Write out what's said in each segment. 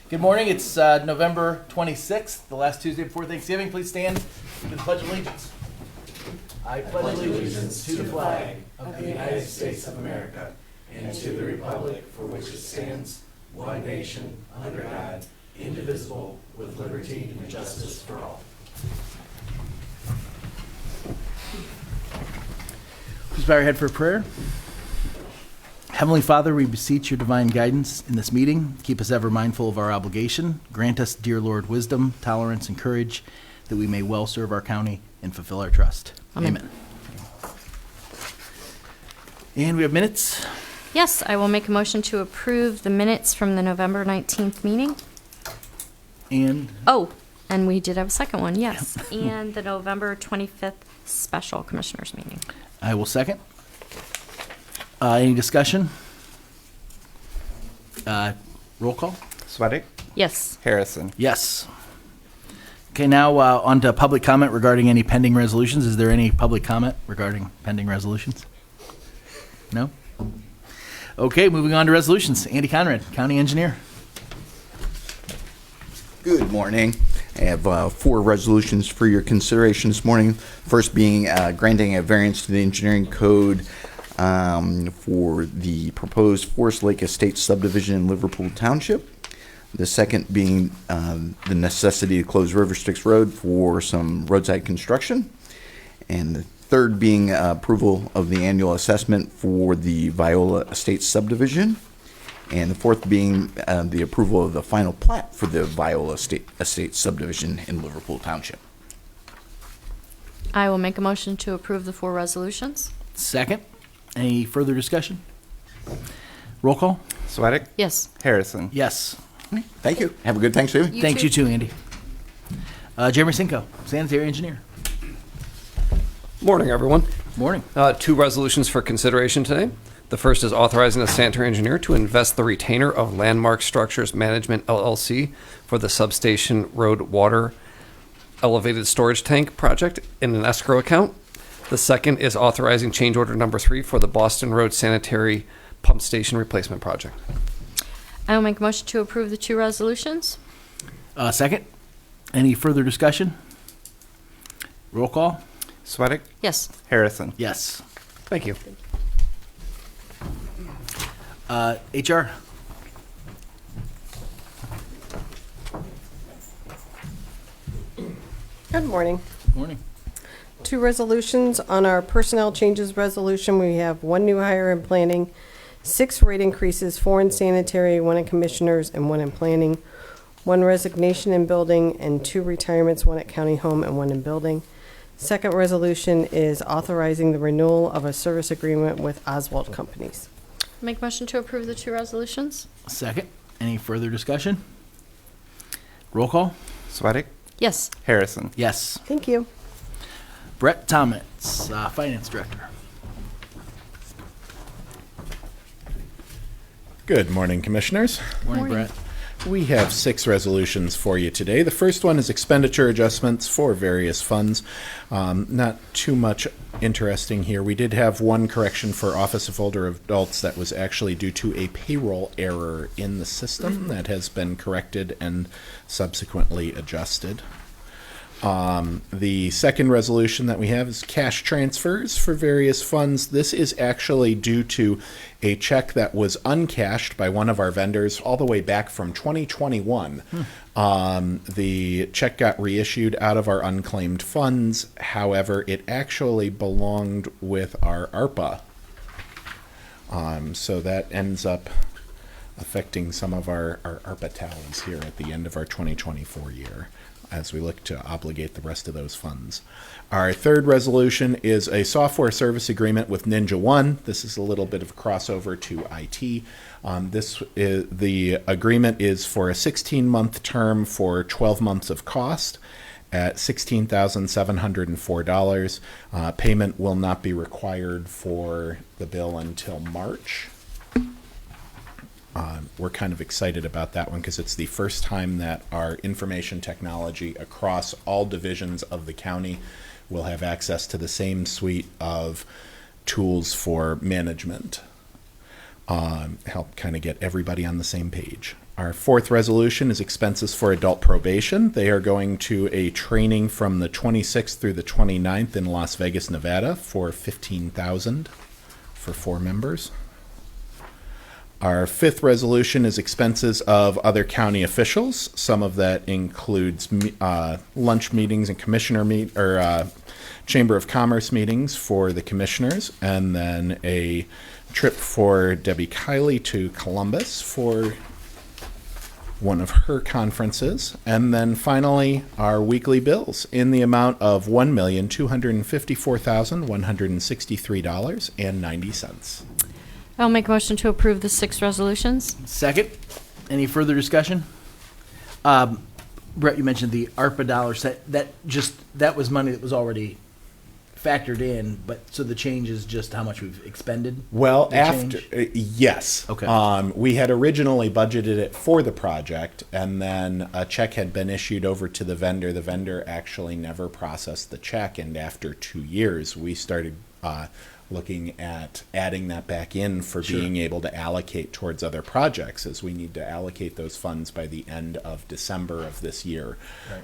Good morning. It's November 26th, the last Tuesday before Thanksgiving. Please stand to the Pledge of Allegiance. I pledge allegiance to the flag of the United States of America and to the republic for which it stands, one nation, under God, indivisible, with liberty and justice for all. Please bow your head for a prayer. Heavenly Father, we beseech your divine guidance in this meeting. Keep us ever mindful of our obligation. Grant us, dear Lord, wisdom, tolerance, and courage, that we may well serve our county and fulfill our trust. Amen. And we have minutes. Yes, I will make a motion to approve the minutes from the November 19th meeting. And Oh, and we did have a second one, yes. And the November 25th special commissioners meeting. I will second. Any discussion? Roll call? Sweattick? Yes. Harrison? Yes. Okay, now on to public comment regarding any pending resolutions. Is there any public comment regarding pending resolutions? No? Okay, moving on to resolutions. Andy Conrad, County Engineer. Good morning. I have 4 resolutions for your consideration this morning. First being granting a variance to the engineering code for the proposed Forest Lake Estate subdivision in Liverpool Township. The second being the necessity to close River Styx Road for some roadside construction. And the third being approval of the annual assessment for the Viola Estate subdivision. And the fourth being the approval of the final plat for the Viola Estate subdivision in Liverpool Township. I will make a motion to approve the 4 resolutions. Second. Any further discussion? Roll call? Sweattick? Yes. Harrison? Yes. Thank you. Have a good Thanksgiving. Thanks, you too, Andy. Jeremy Cinco, Sanitary Engineer. Morning, everyone. Morning. 2 resolutions for consideration today. The first is authorizing the sanitary engineer to invest the retainer of Landmark Structures Management LLC for the substation road water elevated storage tank project in an escrow account. The second is authorizing change order number 3 for the Boston Road sanitary pump station replacement project. I will make a motion to approve the 2 resolutions. Second. Any further discussion? Roll call? Sweattick? Yes. Harrison? Yes. Thank you. HR? Good morning. Morning. 2 resolutions. On our personnel changes resolution, we have 1 new hire in planning, 6 rate increases, 4 in sanitary, 1 in commissioners, and 1 in planning, 1 resignation in building, and 2 retirements, 1 at county home and 1 in building. Second resolution is authorizing the renewal of a service agreement with Oswald Companies. Make a motion to approve the 2 resolutions. Second. Any further discussion? Roll call? Sweattick? Yes. Harrison? Yes. Thank you. Brett Thomas, Finance Director. Good morning, Commissioners. Morning, Brett. We have 6 resolutions for you today. The first one is expenditure adjustments for various funds. Not too much interesting here. We did have 1 correction for Office of Older Adults that was actually due to a payroll error in the system that has been corrected and subsequently adjusted. The second resolution that we have is cash transfers for various funds. This is actually due to a check that was uncashed by one of our vendors all the way back from 2021. The check got reissued out of our unclaimed funds. However, it actually belonged with our ARPA. So that ends up affecting some of our ARPA tallies here at the end of our 2024 year, as we look to obligate the rest of those funds. Our third resolution is a software service agreement with Ninja One. This is a little bit of a crossover to IT. The agreement is for a 16-month term for 12 months of cost at $16,704. Payment will not be required for the bill until March. We're kind of excited about that one because it's the first time that our information technology across all divisions of the county will have access to the same suite of tools for management. Help kind of get everybody on the same page. Our fourth resolution is expenses for adult probation. They are going to a training from the 26th through the 29th in Las Vegas, Nevada for $15,000 for 4 members. Our fifth resolution is expenses of other county officials. Some of that includes lunch meetings and Chamber of Commerce meetings for the commissioners, and then a trip for Debbie Kiley to Columbus for one of her conferences. And then finally, our weekly bills in the amount of $1,254,163.90. I'll make a motion to approve the 6 resolutions. Second. Any further discussion? Brett, you mentioned the ARPA dollars. That was money that was already factored in, but so the change is just how much we've expended? Well, The after change? yes, Okay. we had originally budgeted it for the project, and then a check had been issued over to the vendor. The vendor actually never processed the check, and after 2 years, we started looking at adding that back in for Sure. being able to allocate towards other projects, as we need to allocate those funds by the end of December of this year. Right.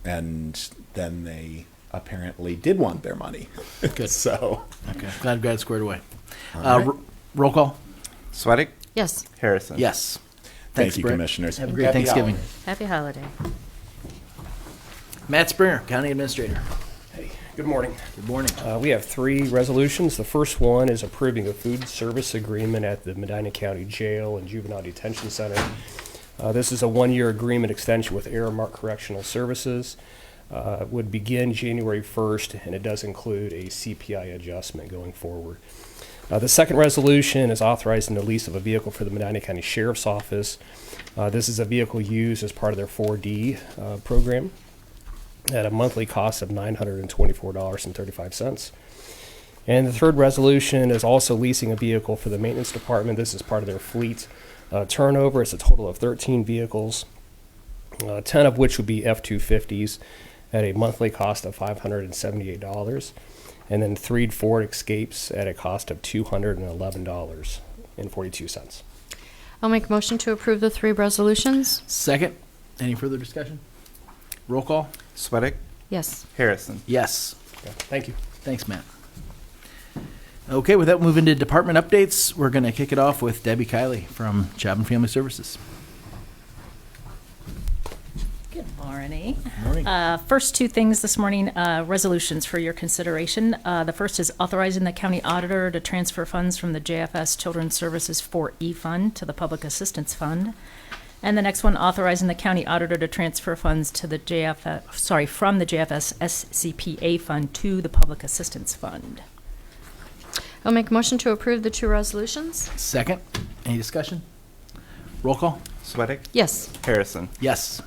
And then they apparently did want their money. Good. So, Okay. Glad we got it squared away. right. Roll call? Sweattick? Yes. Harrison? Yes. thank Thanks, you, Brett. commissioners. Have a great Happy Thanksgiving. holidays. Happy holiday. Matt Springer, County Administrator. Hey, good morning. Good morning. We have 3 resolutions. The first one is approving a food service agreement at the Medina County Jail and Juvenile Detention Center. This is a 1-year agreement extension with Aramark Correctional Services. Would begin January 1st, and it does include a CPI adjustment going forward. The second resolution is authorizing the lease of a vehicle for the Medina County Sheriff's Office. This is a vehicle used as part of their 4D program at a monthly cost of $924.35. And the third resolution is also leasing a vehicle for the maintenance department. This is part of their fleet turnover. It's a total of 13 vehicles, 10 of which would be F-250s at a monthly cost of $578, and then 3 Ford Escapes at a cost of $211.42. I'll make a motion to approve the 3 resolutions. Second. Any further discussion? Roll call? Sweattick? Yes. Harrison? Yes. Okay, thank you. Thanks, Matt. Okay, with that, move into department updates. We're going to kick it off with Debbie Kiley from Job and Family Services. Good morning. Morning. First 2 things this morning, resolutions for your consideration. The first is authorizing the county auditor to transfer funds from the JFS Children's Services 4E Fund to the Public Assistance Fund. And the next one, authorizing the county auditor to transfer funds to the from the JFS SCPA Fund to the Public Assistance Fund. I'll make a motion to approve the 2 resolutions. Second. Any discussion? Roll call? Sweattick? Yes. Harrison? Yes.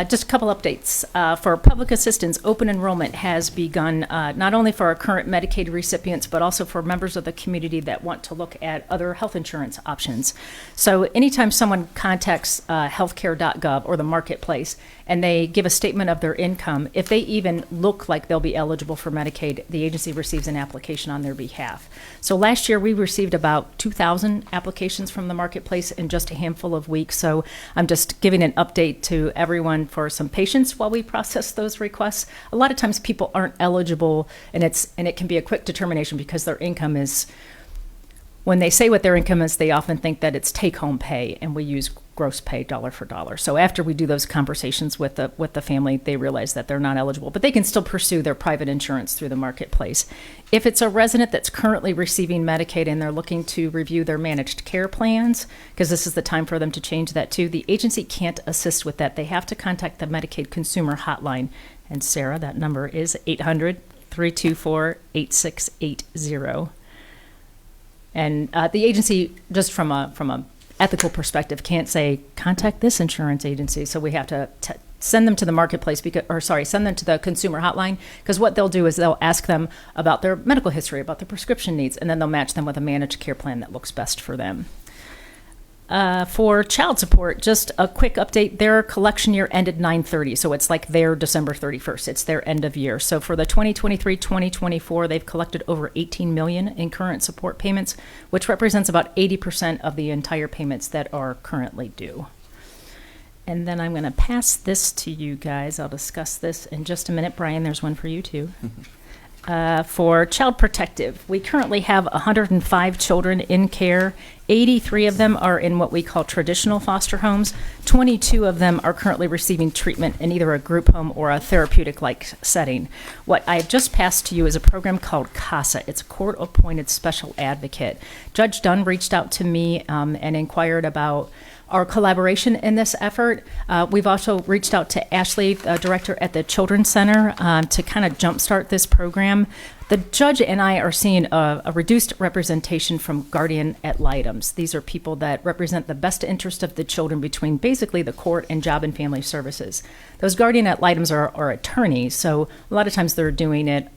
Just a couple updates. For public assistance, open enrollment has begun not only for our current Medicaid recipients, but also for members of the community that want to look at other health insurance options. So anytime someone contacts healthcare.gov or the marketplace and they give a statement of their income, if they even look like they'll be eligible for Medicaid, the agency receives an application on their behalf. So last year we received about 2,000 applications from the marketplace in just a handful of weeks. So I'm just giving an update to everyone for some patience while we process those requests. A lot of times people aren't eligible, and it can be a quick determination because their income is, when they say what their income is, they often think that it's take-home pay, and we use gross pay dollar for dollar. So after we do those conversations with the family, they realize that they're not eligible, but they can still pursue their private insurance through the marketplace. If it's a resident that's currently receiving Medicaid and they're looking to review their managed care plans, because this is the time for them to change that too, the agency can't assist with that. They have to contact the Medicaid Consumer Hotline. And Sarah, that number is 800-324-8680. And the agency, just from a ethical perspective, can't say contact this insurance agency. So we have to send them to the marketplace send them to the consumer hotline, because what they'll do is they'll ask them about their medical history, about their prescription needs, and then they'll match them with a managed care plan that looks best for them. For child support, just a quick update. Their collection year ended 9/30, so it's like their December 31st. It's their end of year. So for the 2023-2024, they've collected over $18 million in current support payments, which represents about 80% of the entire payments that are currently due. And then I'm going to pass this to you guys. I'll discuss this in just a minute. Brian, there's one for you too. For Child Protective, we currently have 105 children in care. 83 of them are in what we call traditional foster homes. 22 of them are currently receiving treatment in either a group home or a therapeutic-like setting. What I've just passed to you is a program called CASA. It's a court-appointed special advocate. Judge Dunn reached out to me and inquired about our collaboration in this effort. We've also reached out to Ashley, the director at the Children's Center, to kind of jumpstart this program. The judge and I are seeing a reduced representation from guardian ad litems. These are people that represent the best interest of the children between basically the court and Job and Family Services. Those guardian ad litems are attorneys, so a lot of times they're doing it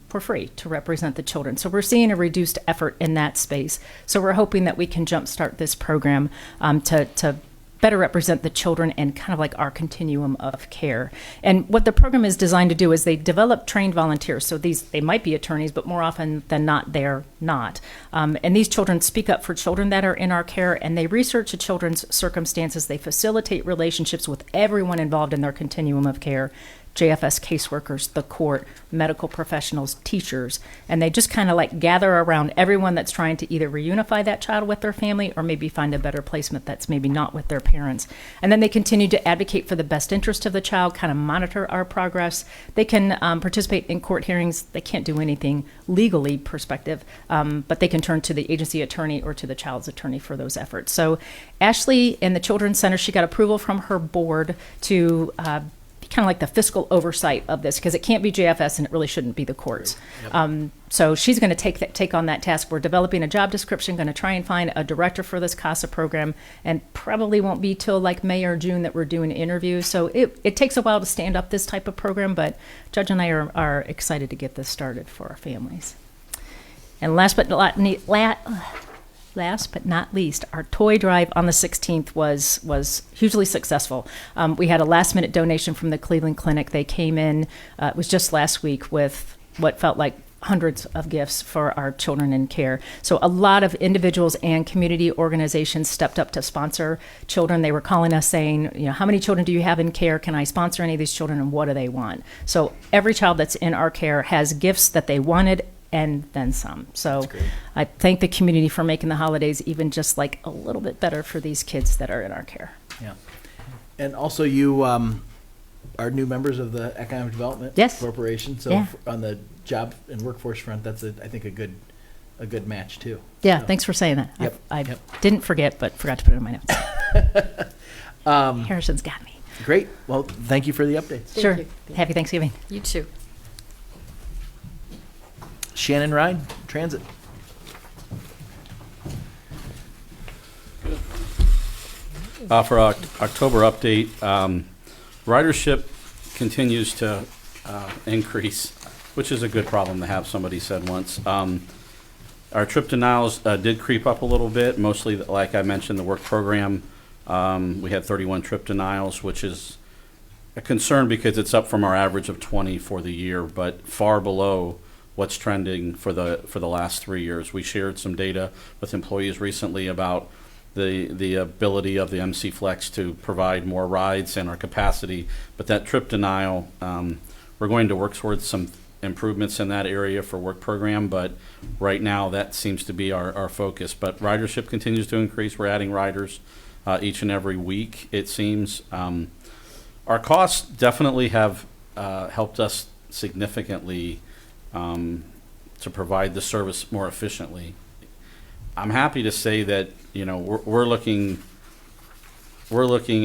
for free to represent the children. So we're seeing a reduced effort in that space. So we're hoping that we can jumpstart this program to better represent the children and kind of like our continuum of care. And what the program is designed to do is they develop trained volunteers. So they might be attorneys, but more often than not, they're not. And these children speak up for children that are in our care, and they research a children's circumstances. They facilitate relationships with everyone involved in their continuum of care. JFS caseworkers, the court, medical professionals, teachers, and they just kind of like gather around everyone that's trying to either reunify that child with their family or maybe find a better placement that's maybe not with their parents. And then they continue to advocate for the best interest of the child, kind of monitor our progress. They can participate in court hearings. They can't do anything legally perspective, but they can turn to the agency attorney or to the child's attorney for those efforts. So Ashley in the Children's Center, she got approval from her board to kind of like the fiscal oversight of this, because it can't be JFS and it really shouldn't be the courts. Yep. So she's going to take on that task. We're developing a job description, going to try and find a director for this CASA program, and probably won't be till like May or June that we're doing interviews. So it takes a while to stand up this type of program, but Judge and I are excited to get this started for our families. And last but not least, our toy drive on the 16th was hugely successful. We had a last-minute donation from the Cleveland Clinic. They came in, it was just last week, with what felt like hundreds of gifts for our children in care. So a lot of individuals and community organizations stepped up to sponsor children. They were calling us saying, how many children do you have in care? Can I sponsor any of these children, and what do they want? So every child that's in our care has gifts that they wanted and then some. So I thank the community for making the holidays even just like a little bit better for these kids that are in our care. Yeah. And also you are new members of the Economic Development Corporation. So on the job and workforce front, that's I think a good match too. Yeah, so. Thanks for saying that. Yep. I didn't forget, but forgot to put it in my notes. Harrison's got me. Great. Well, thank you for the updates. Sure. Happy Thanksgiving. You too. Shannon Ride, Transit. For October update, ridership continues to increase, which is a good problem to have, somebody said once. Our trip denials did creep up a little bit, mostly, like I mentioned, the work program. We had 31 trip denials, which is a concern because it's up from our average of 20 for the year, but far below what's trending for the last 3 years. We shared some data with employees recently about the ability of the MC Flex to provide more rides and our capacity, but that trip denial, we're going to work towards some improvements in that area for work program, but right now that seems to be our focus. But ridership continues to increase. We're adding riders each and every week, it seems. Our costs definitely have helped us significantly to provide the service more efficiently. I'm happy to say that we're looking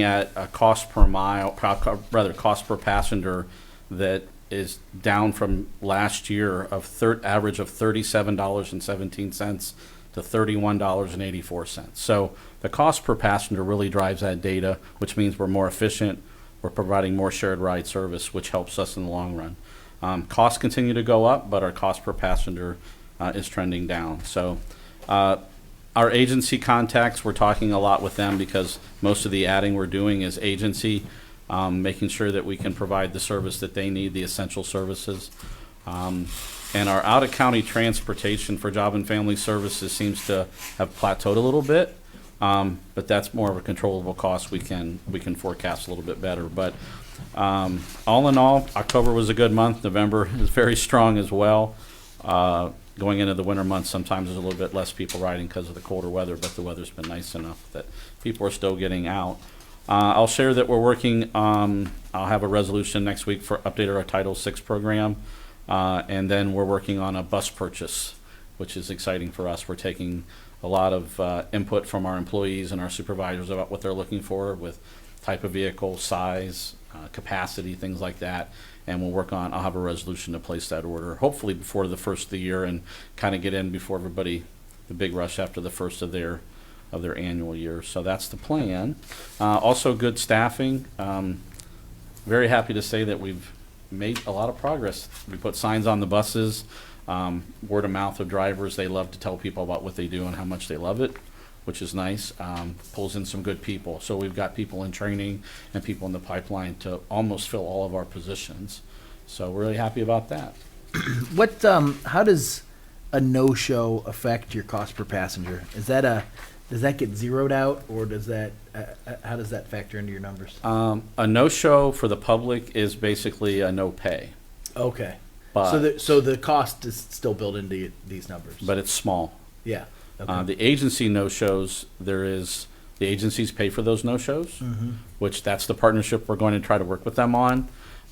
at a cost per mile, rather cost per passenger, that is down from last year of average of $37.17 to $31.84. So the cost per passenger really drives that data, which means we're more efficient. We're providing more shared ride service, which helps us in the long run. Costs continue to go up, but our cost per passenger is trending down. So Our agency contacts, we're talking a lot with them because most of the adding we're doing is agency, making sure that we can provide the service that they need, the essential services. And our out-of-county transportation for Job and Family Services seems to have plateaued a little bit, but that's more of a controllable cost we can forecast a little bit better. But all in all, October was a good month. November is very strong as well. Going into the winter months, sometimes there's a little bit less people riding because of the colder weather, but the weather's been nice enough that people are still getting out. I'll share that we're working, I'll have a resolution next week for update our Title VI program. And then we're working on a bus purchase, which is exciting for us. We're taking a lot of input from our employees and our supervisors about what they're looking for with type of vehicle, size, capacity, things like that. And we'll work on, I'll have a resolution to place that order, hopefully before the first of the year and kind of get in before everybody, the big rush after the first of their annual year. So that's the plan. Also good staffing. Very happy to say that we've made a lot of progress. We put signs on the buses, word of mouth of drivers. They love to tell people about what they do and how much they love it, which is nice. Pulls in some good people. So we've got people in training and people in the pipeline to almost fill all of our positions. So we're really happy about that. What, how does a no-show affect your cost per passenger? Does that get zeroed out, or does that, how does that factor into your numbers? A no-show for the public is basically a no pay, Okay. but So the cost is still built into these numbers? but it's small. Yeah. Okay. The agency no-shows, the agencies pay for those no-shows, which that's the partnership we're going to try to work with them on,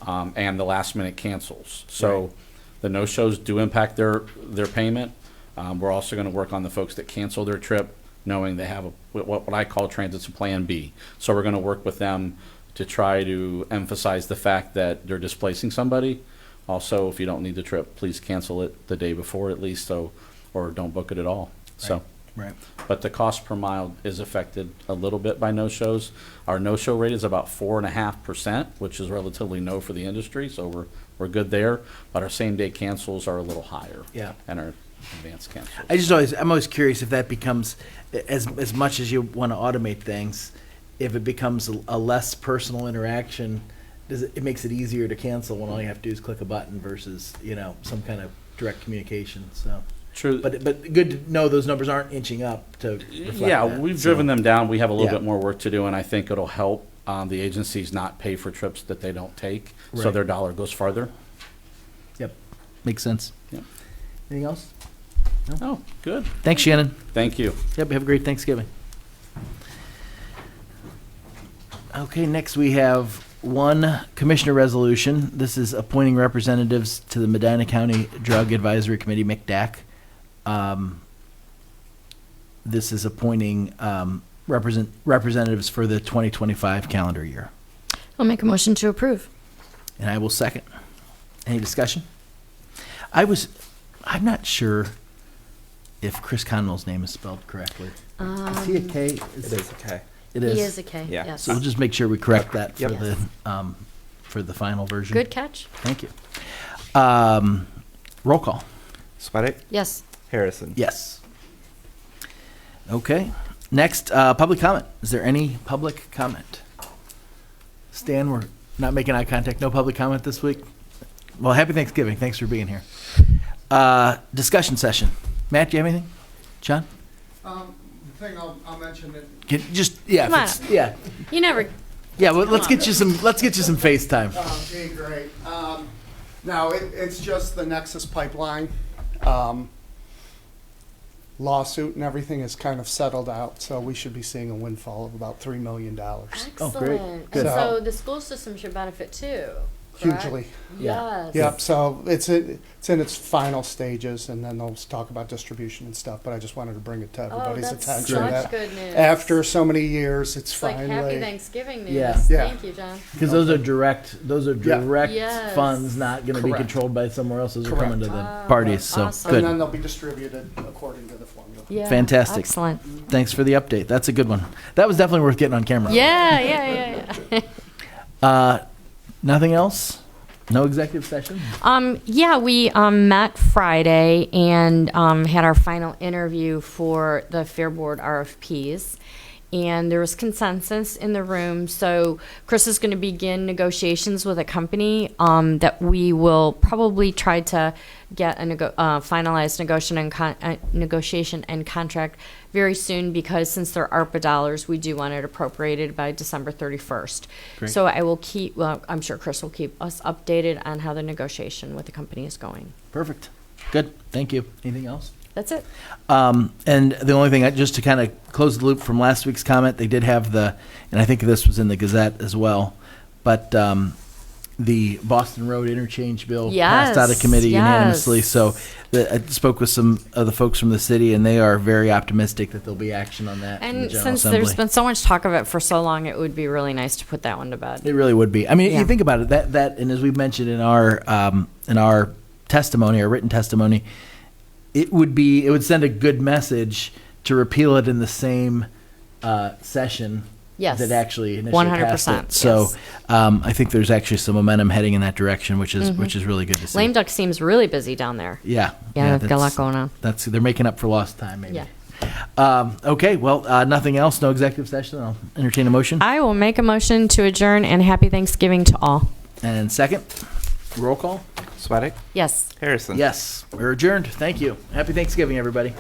and the last-minute cancels. So Right. the no-shows do impact their payment. We're also going to work on the folks that cancel their trip, knowing they have what I call transit's a plan B. So we're going to work with them to try to emphasize the fact that they're displacing somebody. Also, if you don't need the trip, please cancel it the day before at least, or don't book it at all. So, Right. but the cost per mile is affected a little bit by no-shows. Our no-show rate is about 4.5%, which is relatively low for the industry, so we're good there. But our same-day cancels are a little higher. Yeah. And our advanced cancels. I'm always curious if that becomes, as much as you want to automate things, if it becomes a less personal interaction, it makes it easier to cancel when all you have to do is click a button versus, some kind of direct communication, so. True. But good to know those numbers aren't inching up to reflect Yeah, that, we've so. driven them down. We have a little Yeah. bit more work to do, and I think it'll help the agencies not pay for trips that they don't take, so Right. their dollar goes farther. Yep, makes sense. Yep. Anything else? Oh, good. Thanks, Shannon. Thank you. Yep, have a great Thanksgiving. Okay, next we have one commissioner resolution. This is appointing representatives to the Medina County Drug Advisory Committee, MCDAC. This is appointing representatives for the 2025 calendar year. I'll make a motion to approve. And I will second. Any discussion? I'm not sure if Chris Conwell's name is spelled correctly. Is he a K? It is okay. It He is. is a K, Yeah. yes. So we'll just make sure we correct that for Yep. for the final version. Good catch. Thank you. Roll call. Sweattick, Yes. Harrison. Yes. Okay. Next, public comment. Is there any public comment? Stan, we're not making eye contact. No public comment this week. Well, happy Thanksgiving. Thanks for being here. Discussion session. Matt, do you have anything? John? The thing I'll mention it. Can just yeah, Come if it's- yeah, You never, yeah. Well, let's get you some FaceTime. Gee, great. No, it's just the Nexus pipeline lawsuit and everything is kind of settled out, so we should be seeing a windfall of about $3 million. Oh, excellent. great. And Good. so the school system should benefit too, correct? Hugely. Yeah. Yes. Yep. So it's in its final stages, and then they'll talk about distribution and stuff. But I just wanted to bring it to Oh, everybody's that's attention such that good news. after so many years, it's It's like finally. happy Thanksgiving news. Yeah. Yeah. Thank you, John. Because those are direct Yes. funds, not going to be Correct. controlled by somewhere else. Those are Correct. coming to the Ah, parties. So awesome. And then good, they'll be distributed according to the formula. Yeah. Fantastic. Excellent. thanks for the update. That's a good one. That was definitely worth getting on camera. Yeah. Nothing else? No executive session? Yeah, we met Friday and had our final interview for the Fair Board RFPs. And there was consensus in the room. So Chris is going to begin negotiations with a company that we will probably try to get a finalized negotiation and contract very soon, because since they're ARPA dollars, we do want it appropriated by December 31st. Great. So I will keep, well, I'm sure Chris will keep us updated on how the negotiation with the company is going. Perfect. Good. Thank you. Anything else? That's it. And the only thing, just to kind of close the loop from last week's comment, they did have and I think this was in the Gazette as well, but the Boston Road interchange bill passed out of committee unanimously. So I spoke with some of the folks from the city, and they are very optimistic that there'll be action on that in the And General since Assembly. there's been so much talk of it for so long, it would be really nice to put that one to bed. It really would be. I mean, Yeah. you think about it, that, and as we've mentioned in our testimony, our written testimony, it would send a good message to repeal it in the same session Yes. that actually initially 100%, passed it. So yes. I think there's actually some momentum heading in that direction, which is really good to see. Lame Duck seems really busy down there. Yeah. Yeah, they've got a lot that's- going on. They're making up for lost time, maybe. Yeah. Okay, well, nothing else, no executive session. I'll entertain a motion. I will make a motion to adjourn, and happy Thanksgiving to all. And second, roll call. Sweattick? Yes. Harrison? Yes, we're adjourned. Thank you. Happy Thanksgiving, everybody.